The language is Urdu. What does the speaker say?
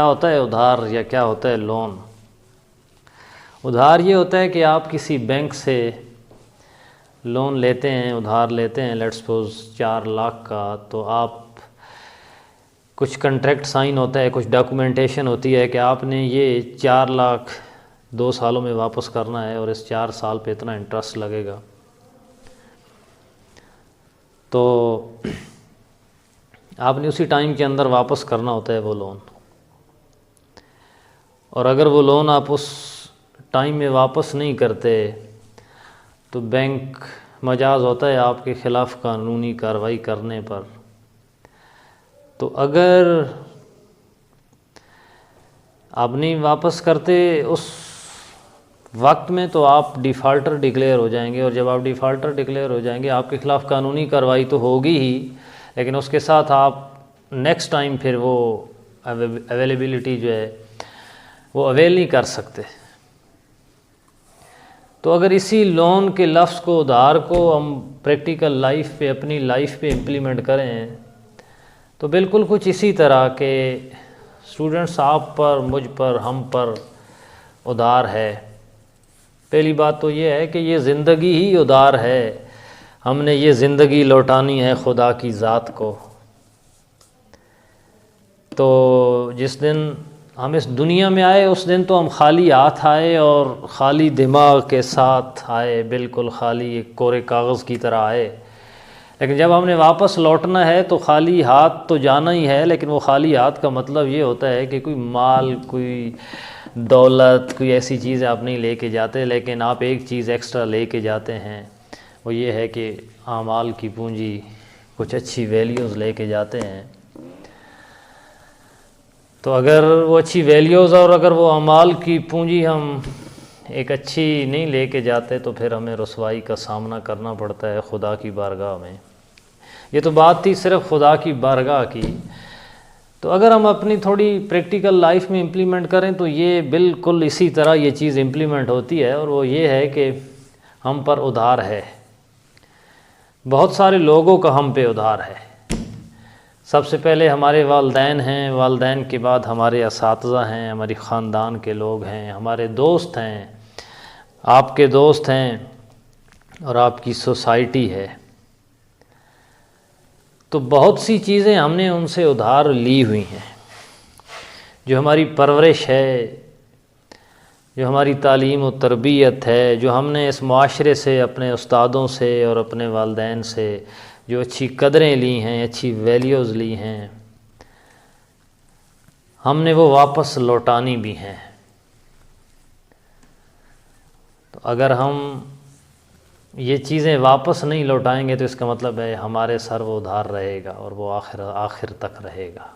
کیا ہوتا ہے ادھار یا کیا ہوتا ہے لون؟ ادھار یہ ہوتا ہے کہ آپ کسی بینک سے لون لیتے ہیں، ادھار لیتے ہیں، لیٹس سپوز 4 لاکھ کا، تو آپ کچھ کنٹریکٹ سائن ہوتا ہے، کچھ ڈاکومنٹیشن ہوتی ہے کہ آپ نے یہ 4 لاکھ 2 سالوں میں واپس کرنا ہے اور اس 4 سال پہ اتنا انٹرسٹ لگے گا. تو آپ نے اسی ٹائم کے اندر واپس کرنا ہوتا ہے وہ لون، اور اگر وہ لون آپ اس ٹائم میں واپس نہیں کرتے تو بینک مجاز ہوتا ہے آپ کے خلاف قانونی کارروائی کرنے پر. تو اگر آپ نہیں واپس کرتے اس وقت میں تو آپ ڈیفالٹر ڈکلیئر ہو جائیں گے، اور جب آپ ڈیفالٹر ڈکلیئر ہو جائیں گے آپ کے خلاف قانونی کارروائی تو ہوگی ہی، لیکن اس کے ساتھ آپ نیکسٹ ٹائم پھر وہ اویلیبلٹی جو ہے وہ اویل نہیں کر سکتے. تو اگر اسی لون کے لفظ کو، ادھار کو ہم پریکٹیکل لائف پہ، اپنی لائف پہ امپلیمنٹ کریں تو بالکل کچھ اسی طرح کہ اسٹوڈنٹس آپ پر، مجھ پر، ہم پر ادھار ہے. پہلی بات تو یہ ہے کہ یہ زندگی ہی ادھار ہے، ہم نے یہ زندگی لوٹانی ہے خدا کی ذات کو. تو جس دن ہم اس دنیا میں آئے اس دن تو ہم خالی ہاتھ آئے اور خالی دماغ کے ساتھ آئے، بالکل خالی ایک کورے کاغذ کی طرح آئے. لیکن جب ہم نے واپس لوٹنا ہے تو خالی ہاتھ تو جانا ہی ہے، لیکن وہ خالی ہاتھ کا مطلب یہ ہوتا ہے کہ کوئی مال، کوئی دولت، کوئی ایسی چیز آپ نہیں لے کے جاتے، لیکن آپ ایک چیز ایکسٹرا لے کے جاتے ہیں، وہ یہ ہے کہ اعمال کی پونجی، کچھ اچھی ویلیوز لے کے جاتے ہیں. تو اگر وہ اچھی ویلیوز اور اگر وہ اعمال کی پونجی ہم ایک اچھی نہیں لے کے جاتے تو پھر ہمیں رسوائی کا سامنا کرنا پڑتا ہے خدا کی بارگاہ میں. یہ تو بات تھی صرف خدا کی بارگاہ کی. تو اگر ہم اپنی تھوڑی پریکٹیکل لائف میں امپلیمنٹ کریں تو یہ بالکل اسی طرح یہ چیز امپلیمنٹ ہوتی ہے، اور وہ یہ ہے کہ ہم پر ادھار ہے. بہت سارے لوگوں کا ہم پہ ادھار ہے. سب سے پہلے ہمارے والدین ہیں، والدین کے بعد ہمارے اساتذہ ہیں، ہماری خاندان کے لوگ ہیں، ہمارے دوست ہیں، آپ کے دوست ہیں، اور آپ کی سوسائٹی ہے. تو بہت سی چیزیں ہم نے ان سے ادھار لی ہوئی ہیں. جو ہماری پرورش ہے، جو ہماری تعلیم و تربیت ہے، جو ہم نے اس معاشرے سے، اپنے استادوں سے اور اپنے والدین سے جو اچھی قدریں لی ہیں، اچھی ویلیوز لی ہیں، ہم نے وہ واپس لوٹانی بھی ہیں. تو اگر ہم یہ چیزیں واپس نہیں لوٹائیں گے تو اس کا مطلب ہے ہمارے سر وہ ادھار رہے گا، اور وہ آخر تک رہے گا.